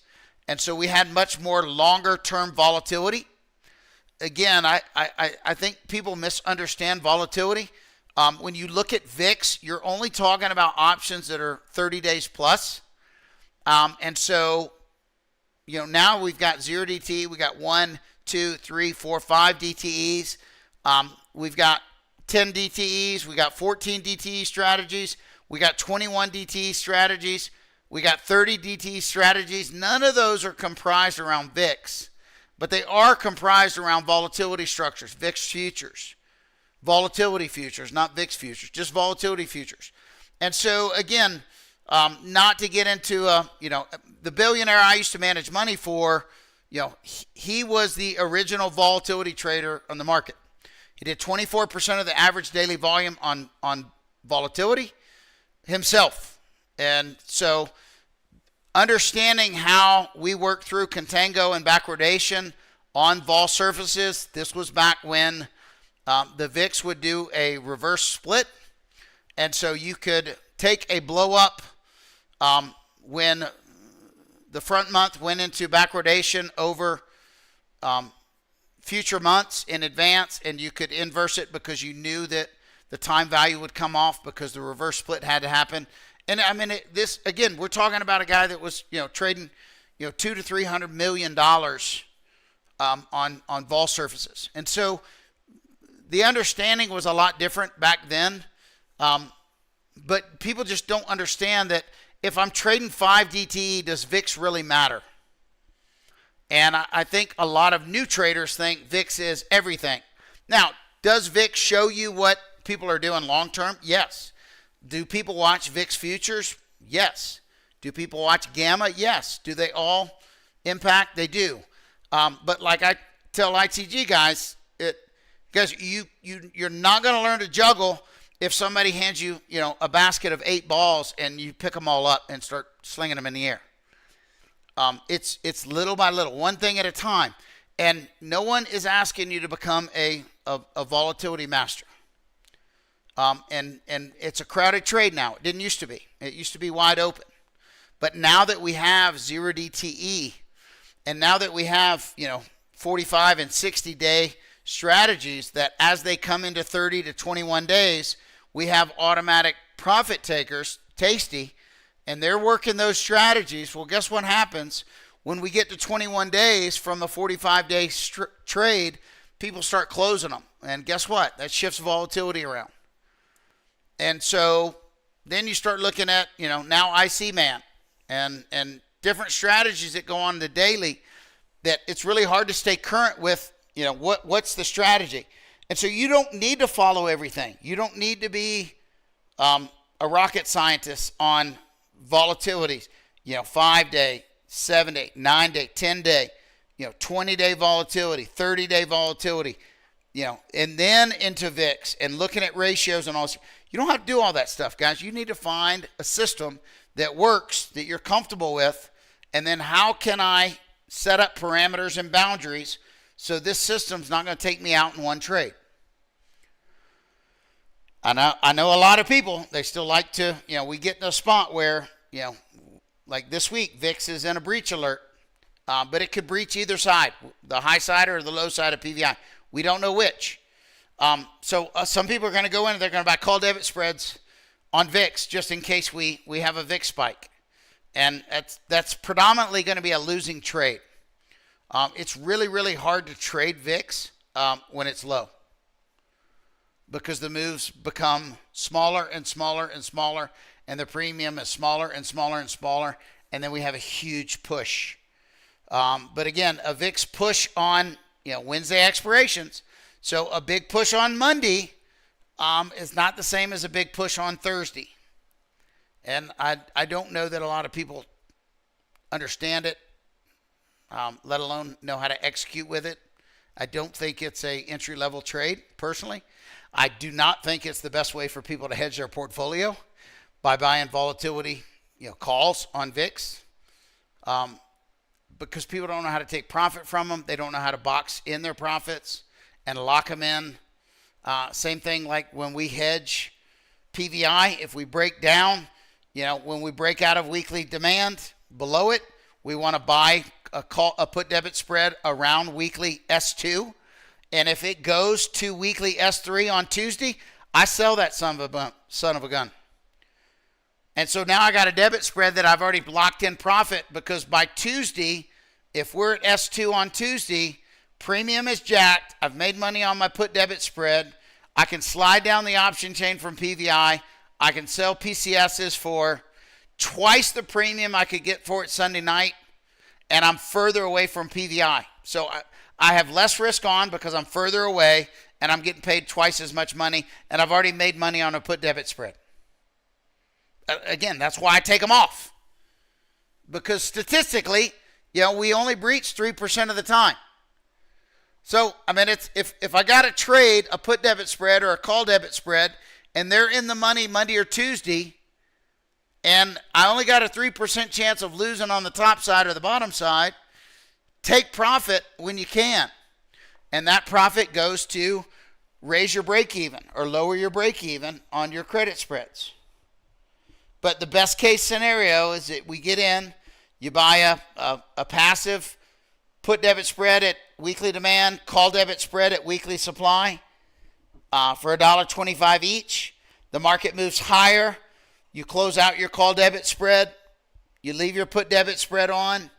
And so we had much more longer term volatility. Again, I think people misunderstand volatility. When you look at VIX, you're only talking about options that are 30 days plus. And so, now we've got 0 DTE, we got 1, 2, 3, 4, 5 DTEs. We've got 10 DTEs. We got 14 DTE strategies. We got 21 DTE strategies. We got 30 DTE strategies. None of those are comprised around VIX, but they are comprised around volatility structures, VIX futures, volatility futures, not VIX futures, just volatility futures. And so, again, not to get into, the billionaire I used to manage money for, he was the original volatility trader on the market. He did 24% of the average daily volume on volatility himself. And so understanding how we work through contango and backwardation on vol surfaces, this was back when the VIX would do a reverse split. And so you could take a blow up when the front month went into backwardation over future months in advance, and you could inverse it because you knew that the time value would come off because the reverse split had to happen. And I mean, this again, we're talking about a guy that was, trading, $200 to $300 million on vol surfaces. And so the understanding was a lot different back then. But people just don't understand that if I'm trading 5 DTE, does VIX really matter? And I think a lot of new traders think VIX is everything. Now, does VIX show you what people are doing long term? Yes. Do people watch VIX futures? Yes. Do people watch Gamma? Yes. Do they all impact? They do. But like I tell ITG guys, you're not going to learn to juggle if somebody hands you, a basket of 8 balls and you pick them all up and start slinging them in the air. It's little by little, one thing at a time. And no one is asking you to become a volatility master. And it's a crowded trade now. It didn't used to be. It used to be wide open. But now that we have 0 DTE, and now that we have, 45 and 60 day strategies that as they come into 30 to 21 days, we have automatic profit takers, Tasty, and they're working those strategies. Well, guess what happens when we get to 21 days from a 45-day trade? People start closing them. And guess what? That shifts volatility around. And so then you start looking at, now IC Man and different strategies that go on the daily that it's really hard to stay current with, what's the strategy. And so you don't need to follow everything. You don't need to be a rocket scientist on volatilities, 5-day, 7-day, 9-day, 10-day, 20-day volatility, 30-day volatility, and then into VIX and looking at ratios and all this. You don't have to do all that stuff, guys. You need to find a system that works, that you're comfortable with, and then how can I set up parameters and boundaries so this system's not going to take me out in one trade. I know a lot of people, they still like to, we get in a spot where, like this week, VIX is in a breach alert, but it could breach either side, the high side or the low side of PVI. We don't know which. So some people are going to go in and they're going to buy call debit spreads on VIX just in case we have a VIX spike. And that's predominantly going to be a losing trade. It's really, really hard to trade VIX when it's low. because the moves become smaller and smaller and smaller, and the premium is smaller and smaller and smaller, and then we have a huge push. But again, a VIX push on Wednesday expirations. So a big push on Monday is not the same as a big push on Thursday. And I don't know that a lot of people understand it, let alone know how to execute with it. I don't think it's a entry-level trade, personally. I do not think it's the best way for people to hedge their portfolio by buying volatility, calls on VIX, because people don't know how to take profit from them. They don't know how to box in their profits and lock them in. Same thing like when we hedge PVI. If we break down, when we break out of weekly demand below it, we want to buy a put debit spread around weekly S2. And if it goes to weekly S3 on Tuesday, I sell that son of a gun. And so now I got a debit spread that I've already locked in profit, because by Tuesday, if we're at S2 on Tuesday, premium is jacked. I've made money on my put debit spread. I can slide down the option chain from PVI. I can sell PCSs for twice the premium I could get for it Sunday night, and I'm further away from PVI. So I have less risk on because I'm further away, and I'm getting paid twice as much money, and I've already made money on a put debit spread. Again, that's why I take them off, because statistically, we only breach 3% of the time. So, it's if I got to trade a put debit spread or a call debit spread, and they're in the money Monday or Tuesday, and I only got a 3% chance of losing on the top side or the bottom side, take profit when you can. And that profit goes to raise your break even or lower your break even on your credit spreads. But the best case scenario is that we get in, you buy a passive put debit spread at weekly demand, call debit spread at weekly supply for $1.25 each. The market moves higher. You close out your call debit spread. You leave your put debit spread on.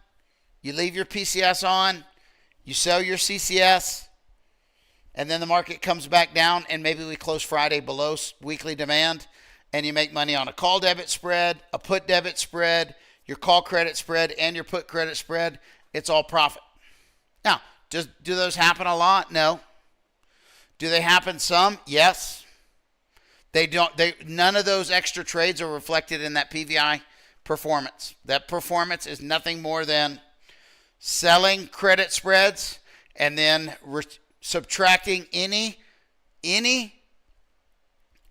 You leave your PCS on. You sell your CCS. And then the market comes back down, and maybe we close Friday below weekly demand, and you make money on a call debit spread, a put debit spread, your call credit spread, and your put credit spread. It's all profit. Now, do those happen a lot? No. Do they happen some? Yes. None of those extra trades are reflected in that PVI performance. That performance is nothing more than selling credit spreads and then subtracting any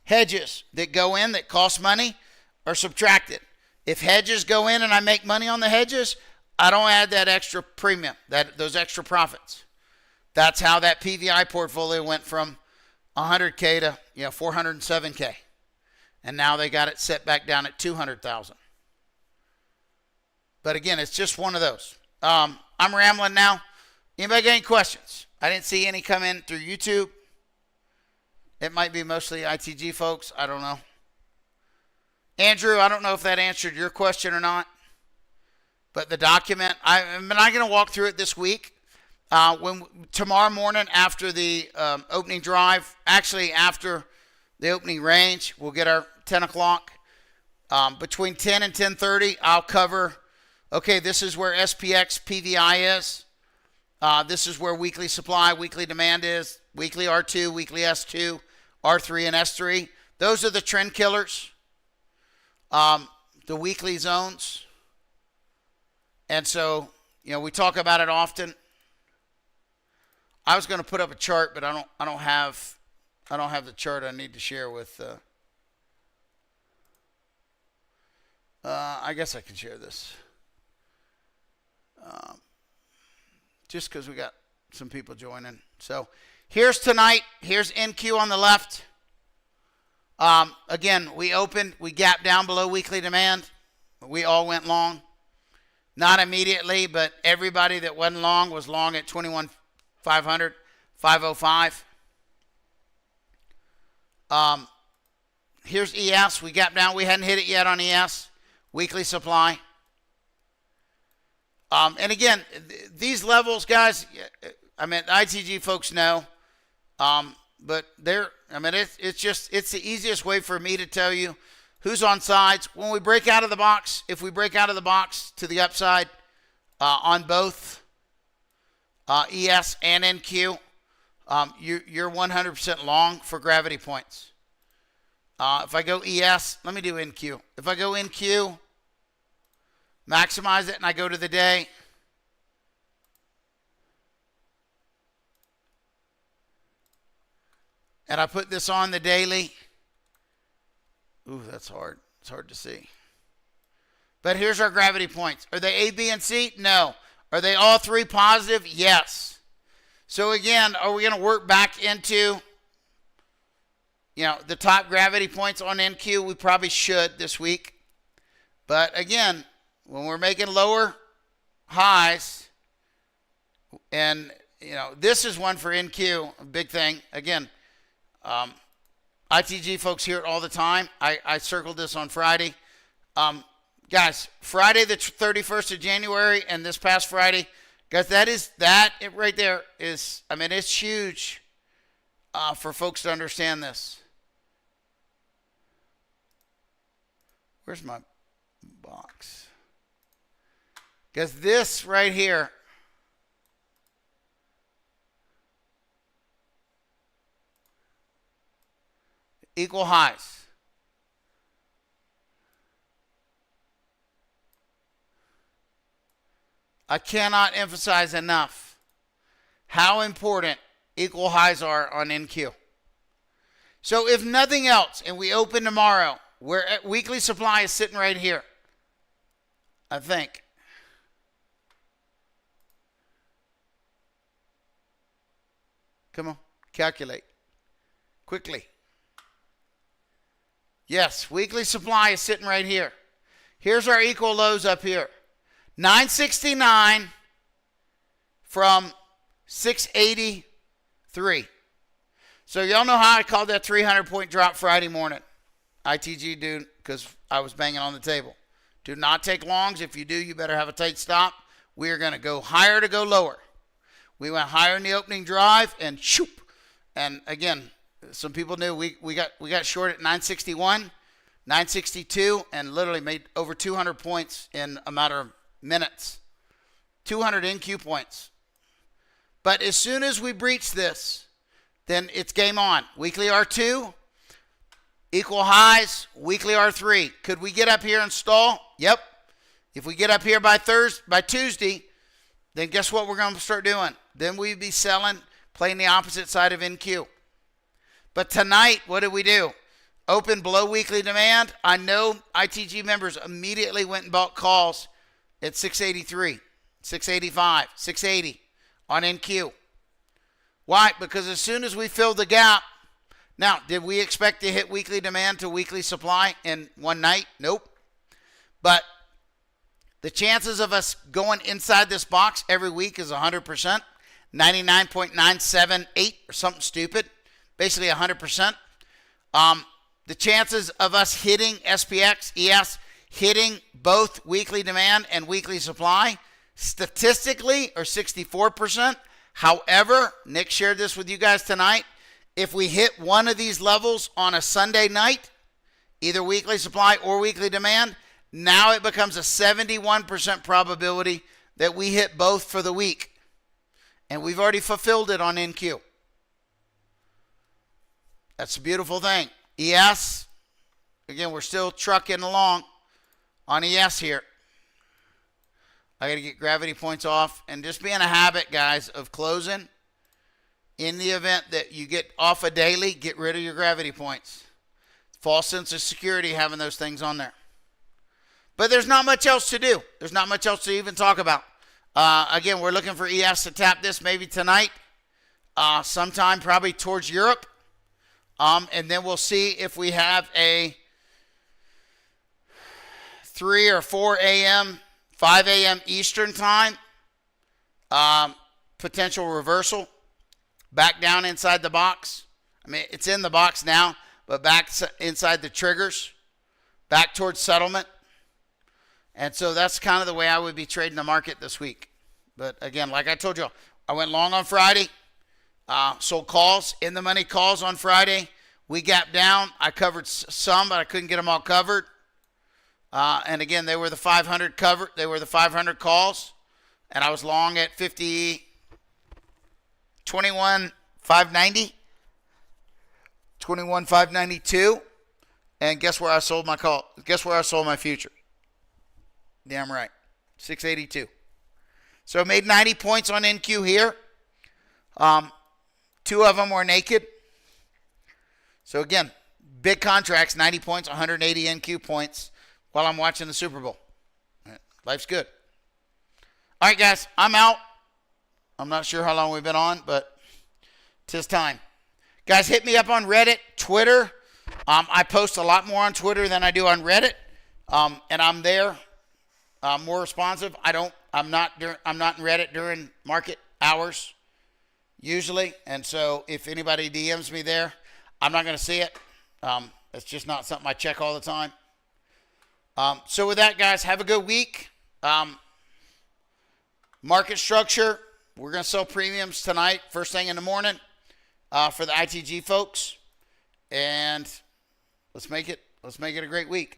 hedges that go in that cost money are subtracted. If hedges go in and I make money on the hedges, I don't add that extra premium, those extra profits. That's how that PVI portfolio went from 100K to 407K. And now they got it set back down at 200,000. But again, it's just one of those. I'm rambling now. Anybody got any questions? I didn't see any come in through YouTube. It might be mostly ITG folks. I don't know. Andrew, I don't know if that answered your question or not. But the document, I'm not going to walk through it this week. Tomorrow morning after the opening drive, actually after the opening range, we'll get our 10 o'clock. Between 10 and 10:30, I'll cover, okay, this is where SPX PVI is. This is where weekly supply, weekly demand is, weekly R2, weekly S2, R3, and S3. Those are the trend killers, the weekly zones. And so, we talk about it often. I was going to put up a chart, but I don't have the chart I need to share with. I guess I can share this. Just because we got some people joining. So here's tonight. Here's NQ on the left. Again, we gapped down below weekly demand. We all went long. Not immediately, but everybody that wasn't long was long at 21,500, 505. Here's ES. We gapped down. We hadn't hit it yet on ES. Weekly supply. And again, these levels, guys, ITG folks know, but they're I mean, it's the easiest way for me to tell you who's on sides. When we break out of the box, if we break out of the box to the upside on both ES and NQ, you're 100% long for gravity points. If I go ES, let me do NQ. If I go NQ, maximize it, and I go to the day, and I put this on the daily. Ooh, that's hard. It's hard to see. But here's our gravity points. Are they A, B, and C? No. Are they all three positive? Yes. So again, are we going to work back into, the top gravity points on NQ? We probably should this week. But again, when we're making lower highs, and, this is one for NQ, a big thing. Again, ITG folks hear it all the time. I circled this on Friday. Guys, Friday the 31st of January and this past Friday, guys, it right there is, it's huge for folks to understand this. Where's my box? Because this right here, equal highs. I cannot emphasize enough how important equal highs are on NQ. So if nothing else, and we open tomorrow, where weekly supply is sitting right here, I think. Come on, calculate quickly. Yes, weekly supply is sitting right here. Here's our equal lows up here. 969 from 683. So y'all know how I called that 300-point drop Friday morning. ITG dude, because I was banging on the table. Do not take longs. If you do, you better have a tight stop. We are going to go higher to go lower. We went higher in the opening drive and shoop. And again, some people knew we got short at 961, 962, and literally made over 200 points in a matter of minutes. 200 NQ points. But as soon as we breach this, then it's game on. Weekly R2, equal highs, weekly R3. Could we get up here and stall? Yep. If we get up here by Tuesday, then guess what we're going to start doing? Then we'd be selling, playing the opposite side of NQ. But tonight, what did we do? Open below weekly demand. I know ITG members immediately went and bought calls at 683, 685, 680 on NQ. Why? Because as soon as we filled the gap, now, did we expect to hit weekly demand to weekly supply in one night? Nope. But the chances of us going inside this box every week is 100%, 99.978 or something stupid, basically 100%. The chances of us hitting SPX, ES, hitting both weekly demand and weekly supply, statistically, are 64%. However, Nick shared this with you guys tonight. If we hit one of these levels on a Sunday night, either weekly supply or weekly demand, now it becomes a 71% probability that we hit both for the week. And we've already fulfilled it on NQ. That's a beautiful thing. ES, again, we're still trucking along on ES here. I got to get gravity points off and just be in a habit, guys, of closing. In the event that you get off a daily, get rid of your gravity points. False sense of security having those things on there. But there's not much else to do. There's not much else to even talk about. Again, we're looking for ES to tap this maybe tonight, sometime probably towards Europe. And then we'll see if we have a 3 or 4 a.m., 5 a.m. Eastern time potential reversal. Back down inside the box. I mean, it's in the box now, but back inside the triggers, back towards settlement. And so that's kind of the way I would be trading the market this week. But again, like I told you, I went long on Friday, sold calls, in the money calls on Friday. We gapped down. I covered some, but I couldn't get them all covered. And again, they were the 500 covered. They were the 500 calls. And I was long at 21,590. 21,592. And guess where I sold my call? Guess where I sold my future? Damn right. 682. So I made 90 points on NQ here. 2 of them were naked. So again, big contracts, 90 points, 180 NQ points while I'm watching the Super Bowl. Life's good. All right, guys, I'm out. I'm not sure how long we've been on, but 'tis time. Guys, hit me up on Reddit, Twitter. I post a lot more on Twitter than I do on Reddit, and I'm there, more responsive. I'm not in Reddit during market hours usually, and so if anybody DMs me there, I'm not going to see it. It's just not something I check all the time. So with that, guys, have a good week. Market structure. We're going to sell premiums tonight, first thing in the morning, for the ITG folks. And let's make it a great week.